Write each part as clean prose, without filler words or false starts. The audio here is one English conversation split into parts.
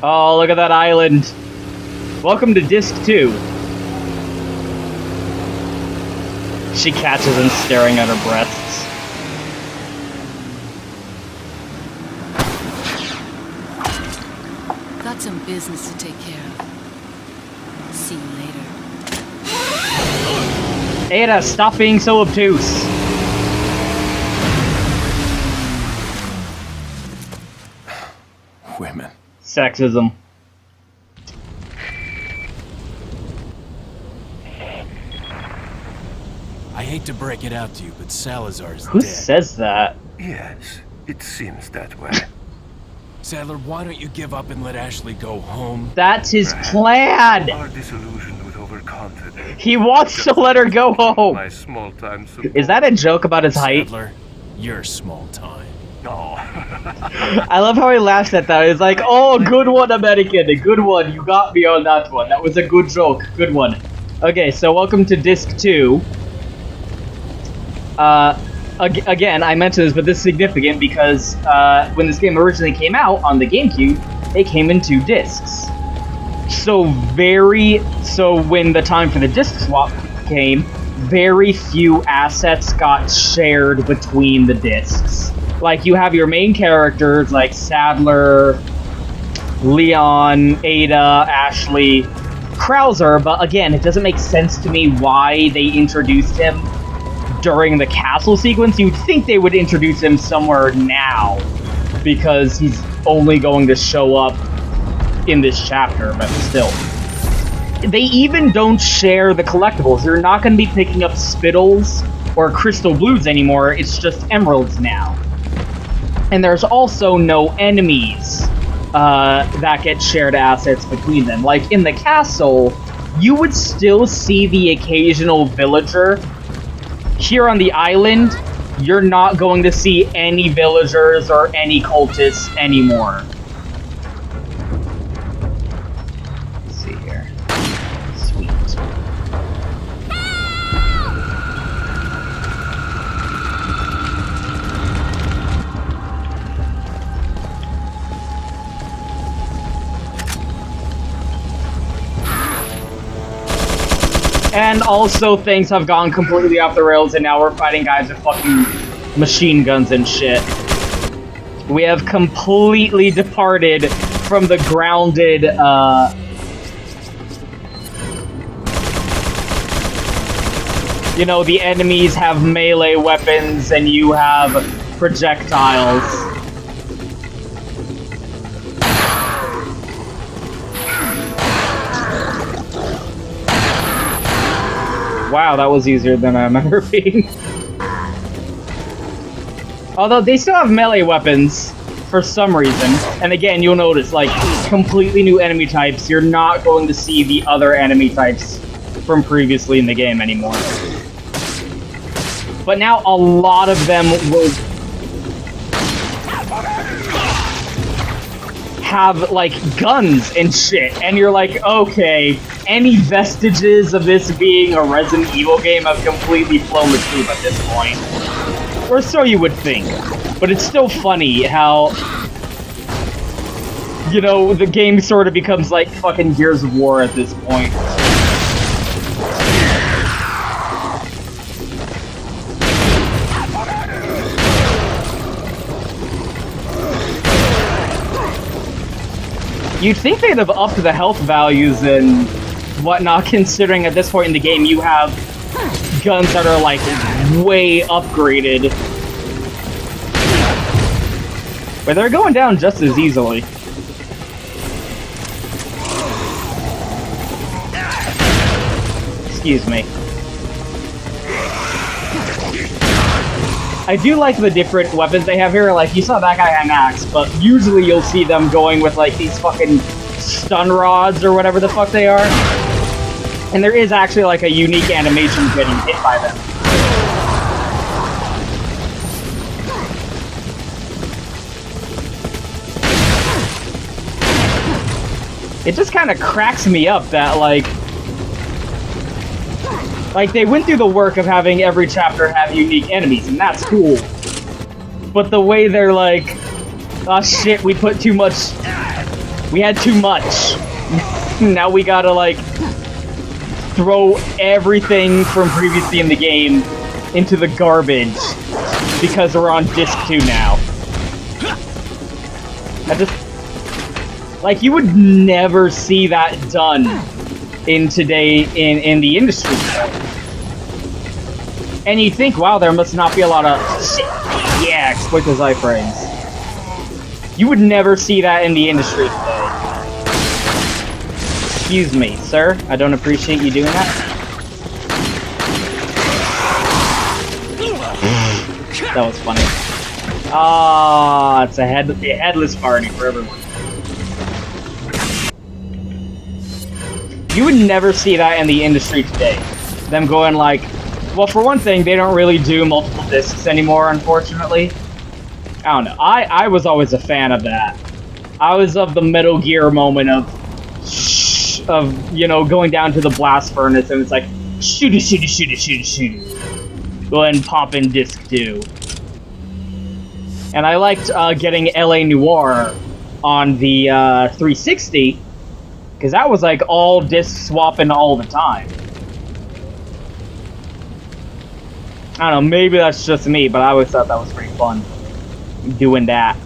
Oh, look at that island. Welcome to Disc 2. She catches him staring at her breasts. Got some business to take care of. See you later. Ada, stop being so obtuse. Women. Sexism. I hate to break it out to you, but Salazar's Who dead. says that? Yes, it seems that way. Sadler, why don't you give up and let Ashley go home? That's his plan! Are disillusioned with overconfidence. He wants to let her go home! My small time support. Is that a joke about his height? Sadler, you're small time. No. I love how he laughs at that. He's like, oh, good one, American. A good one. You got me on that one. That was a good joke. Good one. Okay, so welcome to Disc 2. Again, I mentioned this, but this is significant because when this game originally came out on the GameCube, it came in 2 discs. So when the time for the disc swap came, very few assets got shared between the discs. Like, you have your main characters like Sadler, Leon, Ada, Ashley, Krauser, but again, it doesn't make sense to me why they introduced him during the castle sequence. You'd think they would introduce him somewhere now, because he's only going to show up in this chapter, but still. They even don't share the collectibles. You're not going to be picking up Spittles or Crystal Blues anymore, it's just Emeralds now. And there's also no enemies that get shared assets between them. Like, in the castle, you would still see the occasional villager. Here on the island, you're not going to see any villagers or any cultists anymore. Let's see here. Sweet. And also, things have gone completely off the rails, and now we're fighting guys with fucking machine guns and shit. We have completely departed from the grounded, you know, the enemies have melee weapons and you have projectiles. Wow, that was easier than I remember being. Although they still have melee weapons for some reason. And again, you'll notice, like, completely new enemy types. You're not going to see the other enemy types from previously in the game anymore. But now a lot of them will have, like, guns and shit, and you're like, okay, any vestiges of this being a Resident Evil game have completely flown the tube at this point. Or so you would think. But it's still funny how, you know, the game sort of becomes like fucking Gears of War at this point. You'd think they'd have upped the health values and whatnot, considering at this point in the game you have guns that are, like, way upgraded. But they're going down just as easily. Excuse me. I do like the different weapons they have here. Like, you saw that guy had an axe, but usually you'll see them going with, like, these fucking stun rods or whatever the fuck they are. And there is actually, like, a unique animation getting hit by them. It just kind of cracks me up that, like, they went through the work of having every chapter have unique enemies, and that's cool. But the way they're like, oh shit, we put too much We had too much. Now we gotta, like, throw everything from previously in the game into the garbage because we're on disc 2 now. I just... Like, you would never see that done in in the industry. And you think, wow, there must not be a lot of... Yeah, exploit those iframes. You would never see that in the industry today. Excuse me, sir. I don't appreciate you doing that. That was funny. Ah, it's a headless party for everyone. You would never see that in the industry today. Them going like, well, for one thing, they don't really do multiple discs anymore, unfortunately. I don't know. I was always a fan of that. I was of the Metal Gear moment of, you know, going down to the blast furnace and it's like, shoot. Go ahead and pop in disc 2. And I liked getting LA Noire on the 360, because that was like all disc swapping all the time. I don't know, maybe that's just me, but I always thought that was pretty fun, doing that.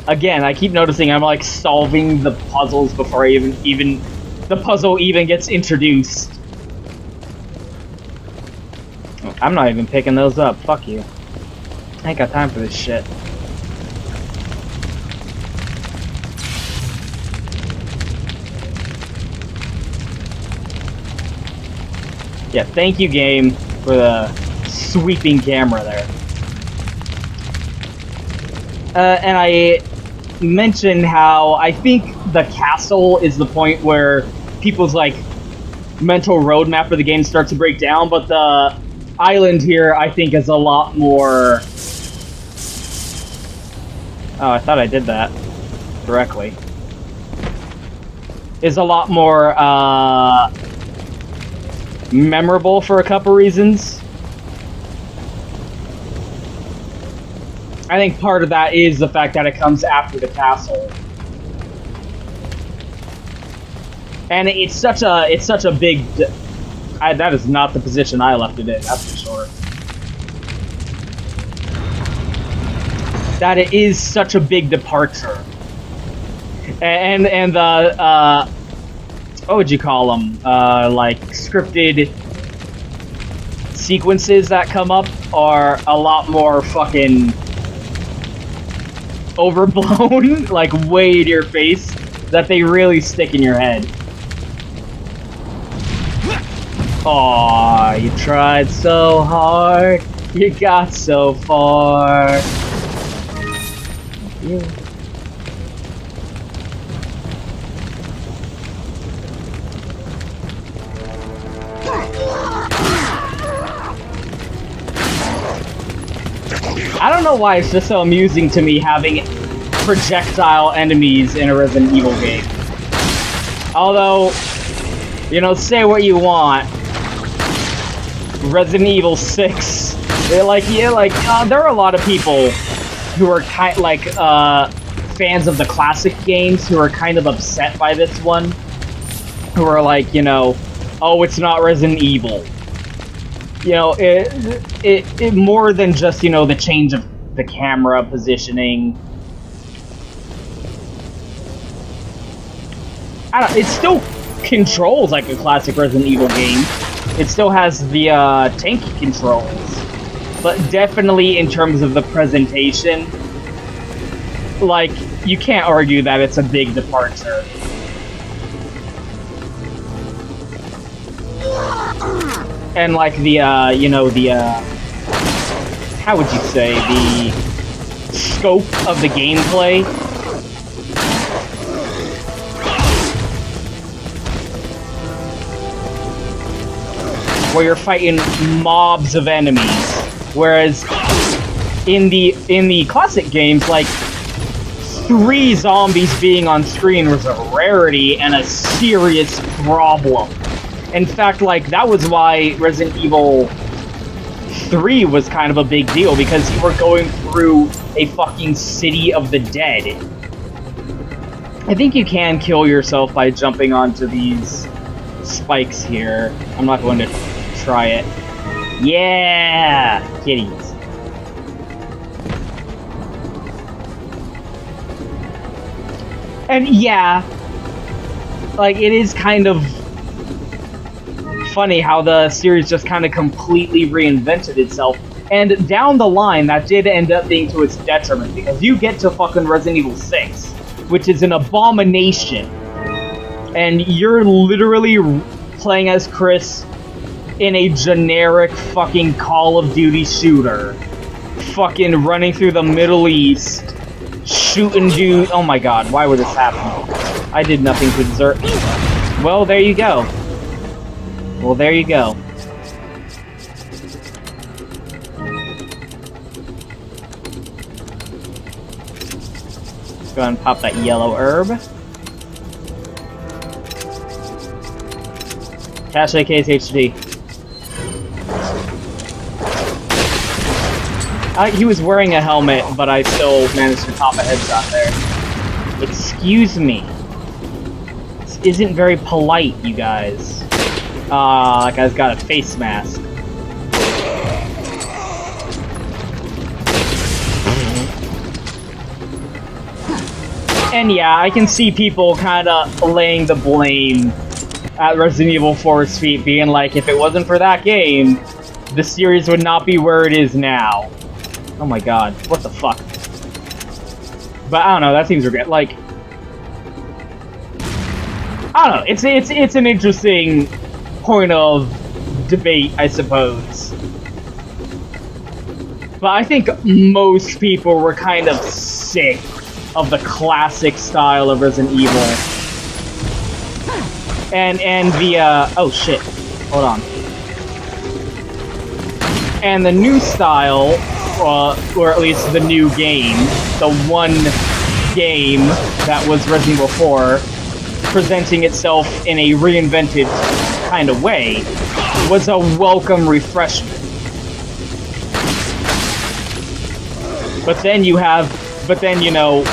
Again, I keep noticing I'm like solving the puzzles before I even the puzzle even gets introduced. I'm not even picking those up, fuck you. I ain't got time for this shit. Yeah, thank you, game, for the sweeping camera there. And I mentioned how I think the castle is the point where people's, like, mental roadmap for the game starts to break down, but the island here, I think, is a lot more... Oh, I thought I did that correctly. Is a lot more, memorable for a couple reasons. I think part of that is the fact that it comes after the castle. And it's such a big... that is not the position I left it in, that's for sure. That it is such a big departure. And the, what would you call them? Like, scripted sequences that come up are a lot more fucking overblown, like way to your face, that they really stick in your head. Aw, you tried so hard, you got so far. Yeah. I don't know why it's just so amusing to me having projectile enemies in a Resident Evil game. Although, you know, say what you want, Resident Evil 6, there are a lot of people who are fans of the classic games who are kind of upset by this one, who are like, you know, oh, it's not Resident Evil. You know, it more than just, you know, the change of the camera positioning. I don't, it still controls like a classic Resident Evil game. It still has the tanky controls, but definitely in terms of the presentation, like, you can't argue that it's a big departure. And like the, you know, the, how would you say, the scope of the gameplay? Where you're fighting mobs of enemies, whereas in the classic games, like, 3 zombies being on screen was a rarity and a serious problem. In fact, like, that was why Resident Evil 3 was kind of a big deal because you were going through a fucking city of the dead. I think you can kill yourself by jumping onto these spikes here. I'm not going to try it. Yeah! Kitties. And yeah, like, it is kind of funny how the series just kind of completely reinvented itself. And down the line, that did end up being to its detriment, because you get to fucking Resident Evil 6, which is an abomination. And you're literally playing as Chris in a generic fucking Call of Duty shooter. Fucking running through the Middle East, shooting dudes. Oh my god, why would this happen? I did nothing to deserve. Well, there you go. Well, there you go. Let's go ahead and pop that yellow herb. Cache case HD. He was wearing a helmet, but I still managed to pop a headshot there. Excuse me. This isn't very polite, you guys. That guy's got a face mask. And yeah, I can see people kinda laying the blame at Resident Evil 4's feet, being like, if it wasn't for that game, the series would not be where it is now. Oh my god, what the fuck? But I don't know, that seems regret. Like, I don't know, it's an interesting point of debate, I suppose. But I think most people were kind of sick of the classic style of Resident Evil. And the, oh shit, hold on. And the new style, or at least the new game, the one game that was Resident Evil 4, presenting itself in a reinvented kind of way, was a welcome refreshment. But then you know,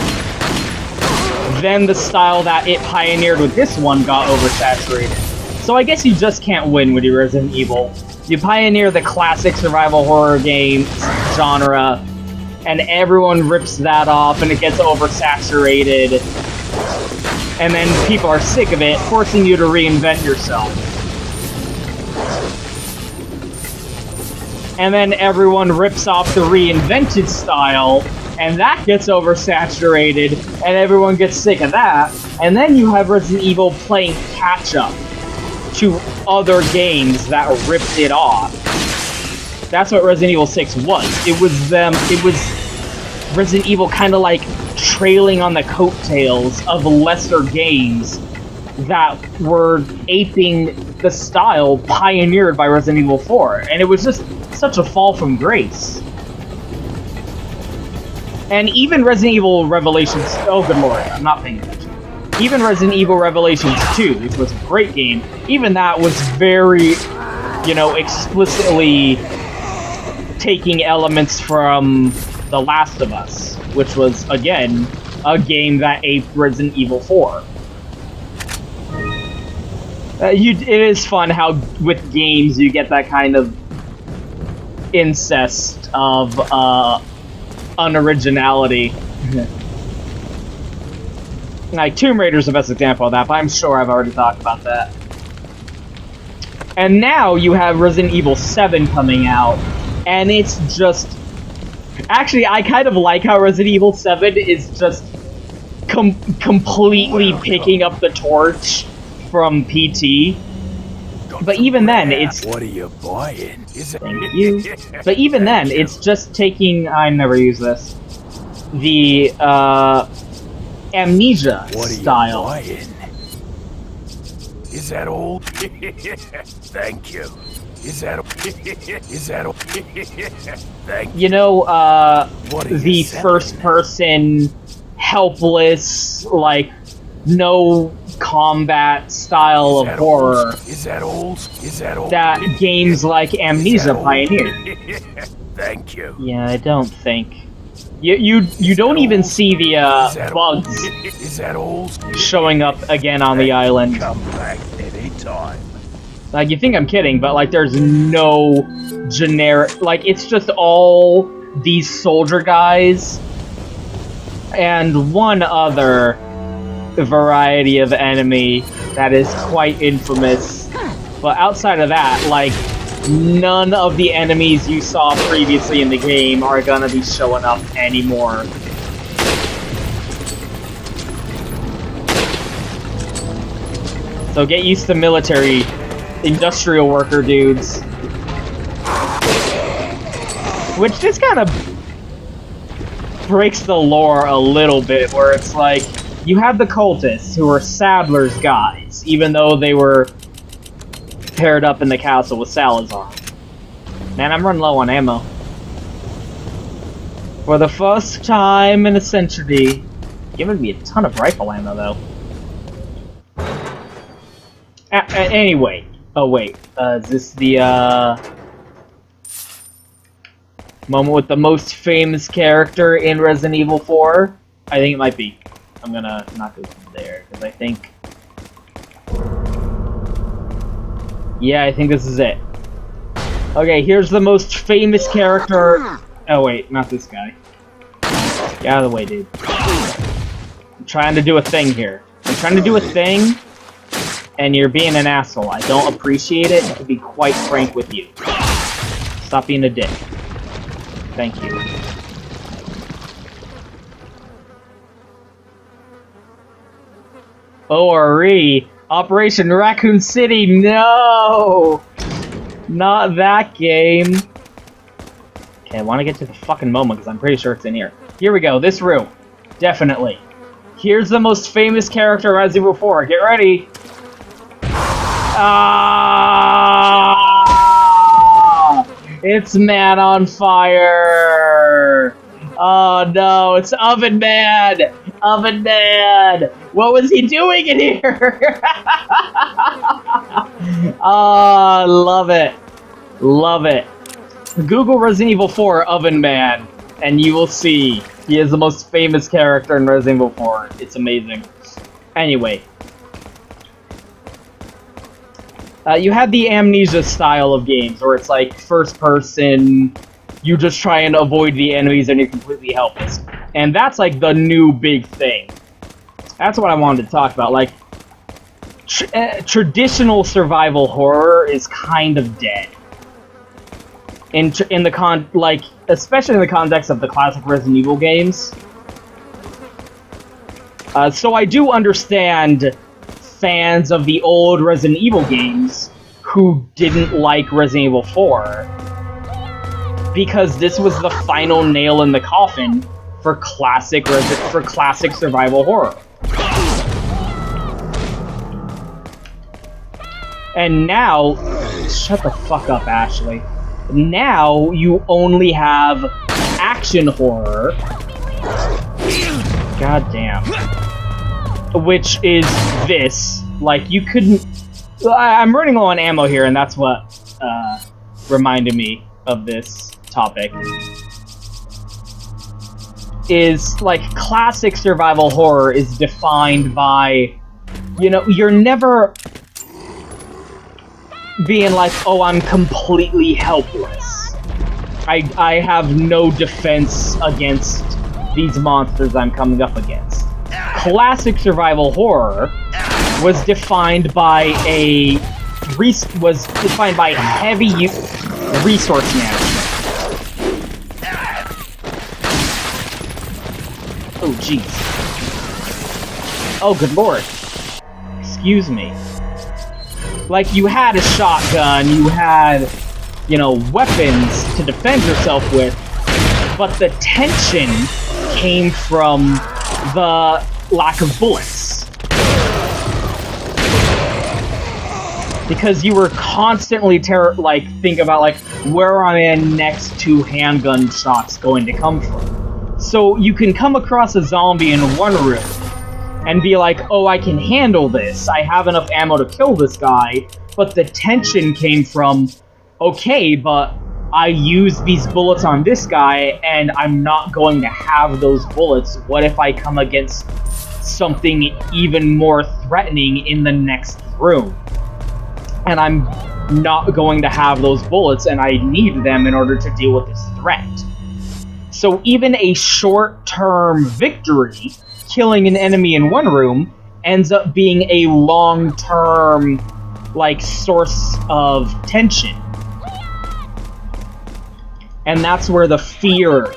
then the style that it pioneered with this one got oversaturated. So I guess you just can't win with your Resident Evil. You pioneer the classic survival horror game genre, and everyone rips that off and it gets oversaturated. And then people are sick of it, forcing you to reinvent yourself. And then everyone rips off the reinvented style, and that gets oversaturated, and everyone gets sick of that. And then you have Resident Evil playing catch-up to other games that ripped it off. That's what Resident Evil 6 was. It was Resident Evil kind of like trailing on the coattails of lesser games that were aping the style pioneered by Resident Evil 4. And it was just such a fall from grace. And even Resident Evil Revelations... Oh, good lord, I'm not paying attention. Even Resident Evil Revelations 2, which was a great game, even that was very, you know, explicitly taking elements from The Last of Us, which was, again, a game that aped Resident Evil 4. It is fun how, with games, you get that kind of incest of, unoriginality. Like, Tomb Raider's the best example of that, but I'm sure I've already talked about that. And now you have Resident Evil 7 coming out, and it's just... Actually, I kind of like how Resident Evil 7 is just completely picking up the torch from PT. But even then, it's... What are you buying? Thank you. But even then, it's just taking... I never use this. The, Amnesia style. What are you buying? Is that old? Thank you. Is that Thank you know, the first-person, helpless, like, no combat style of horror Is that old? that games like Amnesia pioneered. Thank you. Yeah, I don't think. You don't even see the bugs Is that old? showing up again on the island. Come back anytime. Like, you think I'm kidding, but like there's no generic, like it's just all these soldier guys and one other variety of enemy that is quite infamous. But outside of that, like, none of the enemies you saw previously in the game are gonna be showing up anymore. So get used to military, industrial worker dudes. Which just kind of breaks the lore a little bit, where it's like, you have the cultists, who are Sadler's guys, even though they were paired up in the castle with Salazar. Man, I'm running low on ammo. For the first time in a century. Giving me a ton of rifle ammo, though. Anyway. Oh, wait. Is this the, moment with the most famous character in Resident Evil 4? I think it might be. I'm gonna not go there, because I think... Yeah, I think this is it. Okay, here's the most famous character... Oh wait, not this guy. Get out of the way, dude. I'm trying to do a thing here. I'm trying to do a thing, and you're being an asshole. I don't appreciate it, to be quite frank with you. Stop being a dick. Thank you. ORE, Operation Raccoon City, no! Not that game. Okay, I want to get to the fucking moment, because I'm pretty sure it's in here. Here we go, this room. Definitely. Here's the most famous character in Resident Evil 4. Get ready. Ah! It's Man on Fire! Oh no, it's Oven Man! Oven Man! What was he doing in here? Ah, love it. Love it. Google Resident Evil 4 Oven Man, and you will see he is the most famous character in Resident Evil 4. It's amazing. Anyway. You have the Amnesia style of games, where it's like first person, you just try and avoid the enemies and you're completely helpless. And that's like the new big thing. That's what I wanted to talk about. Like, traditional survival horror is kind of dead. Especially in the context of the classic Resident Evil games. So I do understand fans of the old Resident Evil games who didn't like Resident Evil 4, because this was the final nail in the coffin for classic survival horror. And now, shut the fuck up, Ashley. Now you only have action horror. God damn. Which is this. Like, you couldn't... I'm running low on ammo here, and that's what reminded me of this topic. Is, like, classic survival horror is defined by... You know, you're never being like, oh, I'm completely helpless. I have no defense against these monsters I'm coming up against. Classic survival horror was defined by heavy resource management. Oh jeez. Oh good lord. Excuse me. Like, you had a shotgun, you had, you know, weapons to defend yourself with, but the tension came from the lack of bullets. Because you were constantly think about, like, where are my next two handgun shots going to come from? So you can come across a zombie in one room, and be like, oh, I can handle this. I have enough ammo to kill this guy. But the tension came from, okay, but I use these bullets on this guy, and I'm not going to have those bullets. What if I come against something even more threatening in the next room? And I'm not going to have those bullets, and I need them in order to deal with this threat. So even a short-term victory, killing an enemy in one room, ends up being a long-term, like, source of tension. And that's where the fear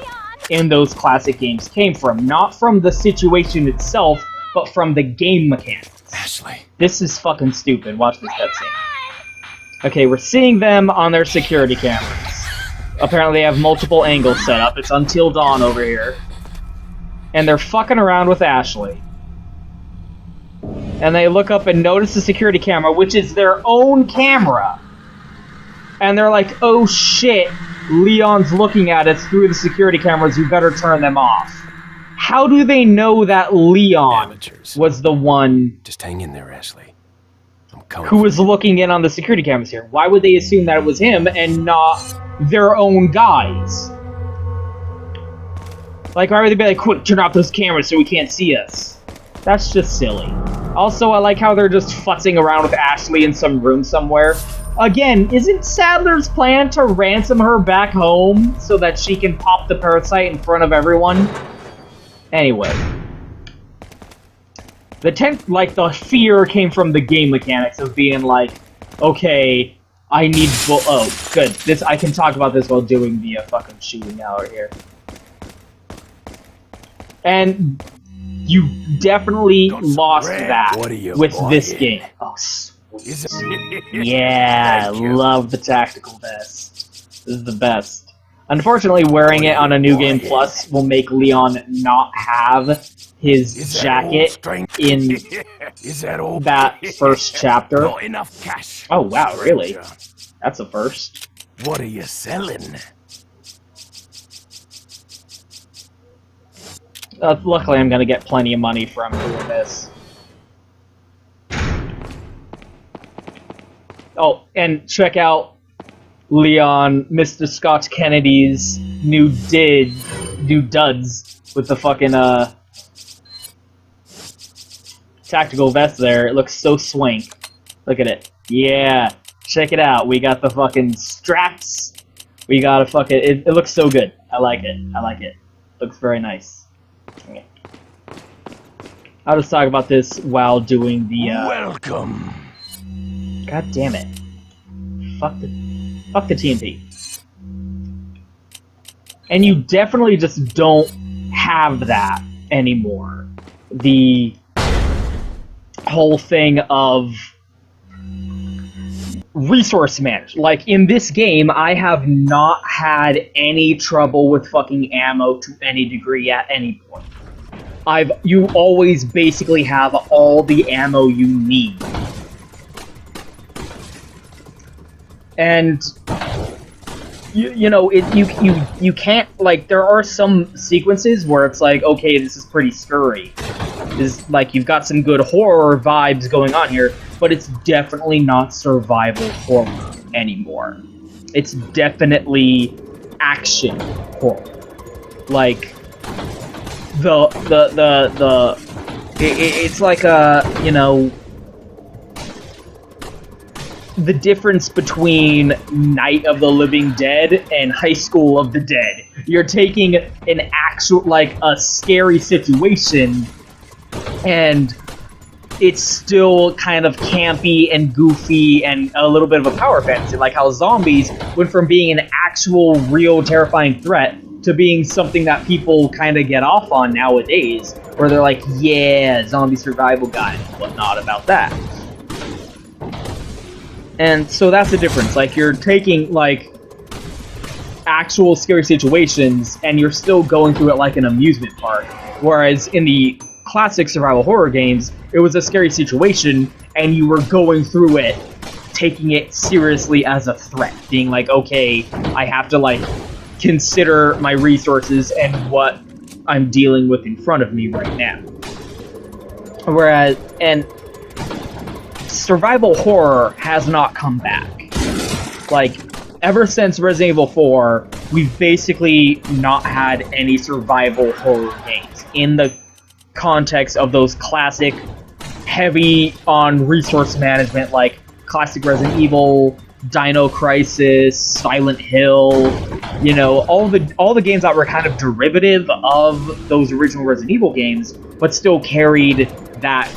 in those classic games came from. Not from the situation itself, but from the game mechanics. Ashley. This is fucking stupid. Watch this cutscene. Okay, we're seeing them on their security cameras. Apparently they have multiple angles set up. It's Until Dawn over here. And they're fucking around with Ashley. And they look up and notice the security camera, which is their own camera. And they're like, oh shit, Leon's looking at us through the security cameras, we better turn them off. How do they know that Leon Amateurs. was the one Just hang in there, Ashley. I'm coming. who was looking in on the security cameras here? Why would they assume that it was him and not their own guys? Like, why would they be like, quick, turn off those cameras so we can't see us? That's just silly. Also, I like how they're just futzing around with Ashley in some room somewhere. Again, isn't Sadler's plan to ransom her back home so that she can pop the parasite in front of everyone? Anyway. The fear came from the game mechanics of being like, okay, I need oh, good. I can talk about this while doing the fucking shooting hour here. And you definitely lost that with this game. Oh, sweet. Yeah, love the tactical vest. This is the best. Unfortunately, wearing it on a New Game Plus will make Leon not have his jacket in that first chapter. Not enough cash. Oh wow, really? That's a first. What are you selling? Luckily, I'm gonna get plenty of money from doing this. Oh, and check out Leon, Mr. Scott Kennedy's new duds with the fucking tactical vest there. It looks so swank. Look at it. Yeah, check it out. We got the fucking straps. We got a fucking. It looks so good. I like it. I like it. Looks very nice. Okay. I'll just talk about this while doing the. Welcome. God damn it! Fuck the TNT. And you definitely just don't have that anymore. The whole thing of resource management. Like, in this game, I have not had any trouble with fucking ammo to any degree at any point. You always basically have all the ammo you need. And you can't, like, there are some sequences where it's like, okay, this is pretty scurry. This, like, you've got some good horror vibes going on here, but it's definitely not survival horror anymore. It's definitely action horror. Like, it's like a, you know, the difference between Night of the Living Dead and High School of the Dead. You're taking an actual, like, a scary situation, and it's still kind of campy and goofy and a little bit of a power fantasy, like how zombies went from being an actual, real, terrifying threat to being something that people kind of get off on nowadays, where they're like, yeah, zombie survival guide, whatnot about that. And so that's the difference. Like, you're taking, like, actual scary situations, and you're still going through it like an amusement park. Whereas in the classic survival horror games, it was a scary situation, and you were going through it, taking it seriously as a threat. Being like, okay, I have to, like, consider my resources and what I'm dealing with in front of me right now. Whereas, and survival horror has not come back. Like, ever since Resident Evil 4, we've basically not had any survival horror games in the context of those classic, heavy on resource management, like classic Resident Evil, Dino Crisis, Silent Hill, you know, all the games that were kind of derivative of those original Resident Evil games, but still carried that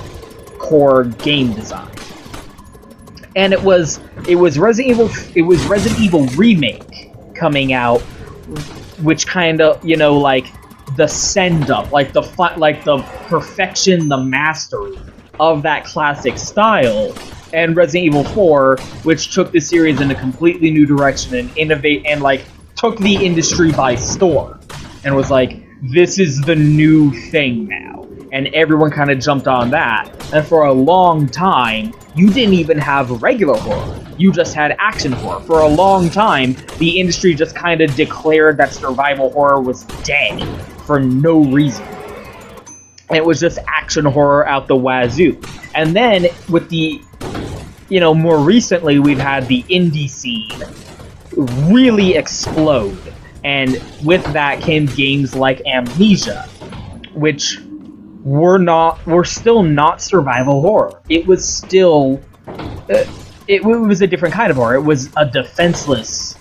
core game design. And it was Resident Evil Remake coming out, which kind of, you know, like the send up, like the perfection, the mastery of that classic style. And Resident Evil 4, which took the series in a completely new direction and like took the industry by storm and was like, this is the new thing now. And everyone kind of jumped on that. And for a long time, you didn't even have regular horror. You just had action horror. For a long time, the industry just kind of declared that survival horror was dead for no reason. And it was just action horror out the wazoo. And then, with the, you know, more recently, we've had the indie scene really explode. And with that came games like Amnesia, which were still not survival horror. It was still, it was a different kind of horror. It was a defenseless,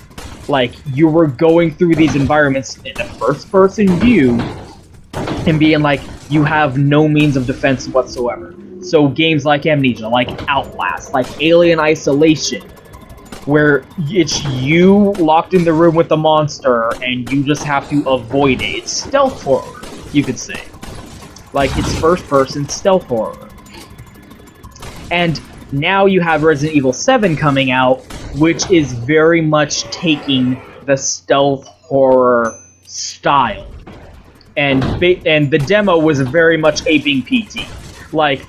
like, you were going through these environments in a first-person view and being like, you have no means of defense whatsoever. So games like Amnesia, like Outlast, like Alien Isolation, where it's you locked in the room with the monster and you just have to avoid it. It's stealth horror, you could say. Like, it's first-person stealth horror. And now you have Resident Evil 7 coming out, which is very much taking the stealth horror style. And the demo was very much aping PT. Like,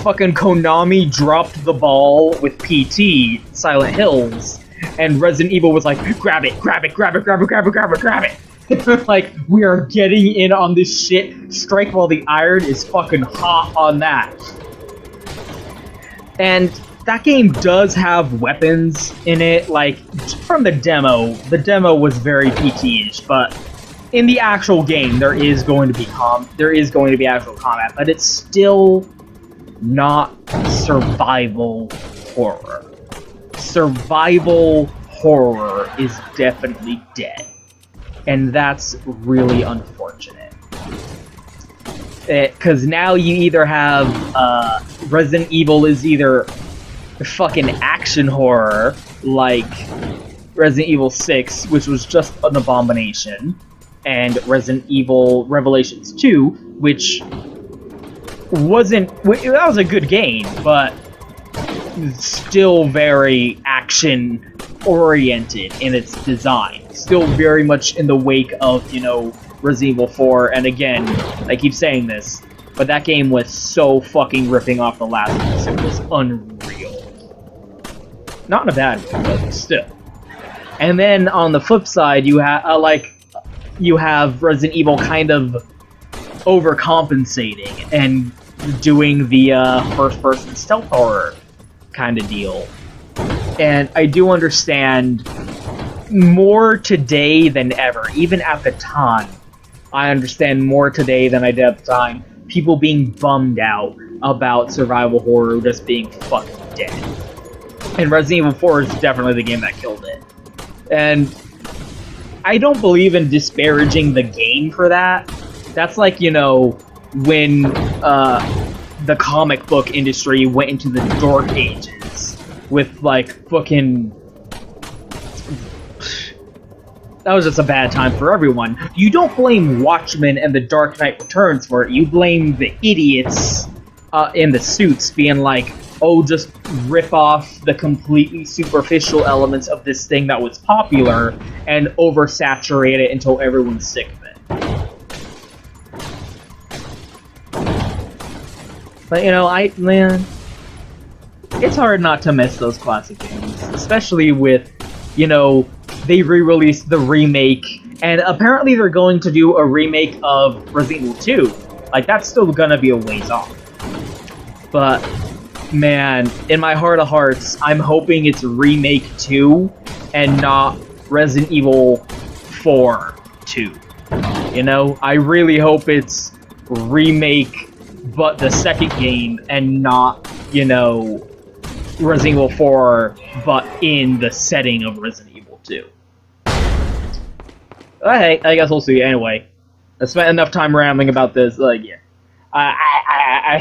fucking Konami dropped the ball with PT, Silent Hills, and Resident Evil was like, grab it, grab it, grab it, grab it, grab it, grab it, grab it. Like, we are getting in on this shit. Strike while the iron is fucking hot on that. And that game does have weapons in it. Like, from the demo was very PT-ish, but in the actual game, there is going to be actual combat, but it's still not survival horror. Survival horror is definitely dead. And that's really unfortunate. Because now you either have, Resident Evil is either fucking action horror, like Resident Evil 6, which was just an abomination, and Resident Evil Revelations 2, which that was a good game, but still very action-oriented in its design. Still very much in the wake of, you know, Resident Evil 4, and again, I keep saying this, but that game was so fucking ripping off the last one, it was unreal. Not in a bad way, but still. And then, on the flip side, you have, you have Resident Evil kind of overcompensating and doing the first-person stealth horror kind of deal. And I do understand more today than ever, even at the time. I understand more today than I did at the time. People being bummed out about survival horror just being fucking dead. And Resident Evil 4 is definitely the game that killed it. And I don't believe in disparaging the game for that. That's like, you know, when the comic book industry went into the Dark Ages with, like, fucking... That was just a bad time for everyone. You don't blame Watchmen and The Dark Knight Returns for it. You blame the idiots in the suits being like, oh, just rip off the completely superficial elements of this thing that was popular and oversaturate it until everyone's sick of it. But, you know, man, it's hard not to miss those classic games, especially with, you know, they re-released the remake, and apparently they're going to do a remake of Resident Evil 2. Like, that's still gonna be a ways off. But, man, in my heart of hearts, I'm hoping it's Remake 2 and not Resident Evil 4 2. You know? I really hope it's Remake, but the second game, and not, you know, Resident Evil 4, but in the setting of Resident Evil 2. Hey, I guess we'll see. Anyway, I spent enough time rambling about this. Like, yeah, I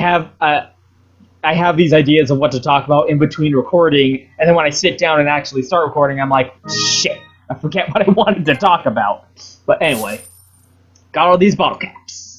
have these ideas of what to talk about in between recording, and then when I sit down and actually start recording, I'm like, shit, I forget what I wanted to talk about. But anyway, got all these bottle caps.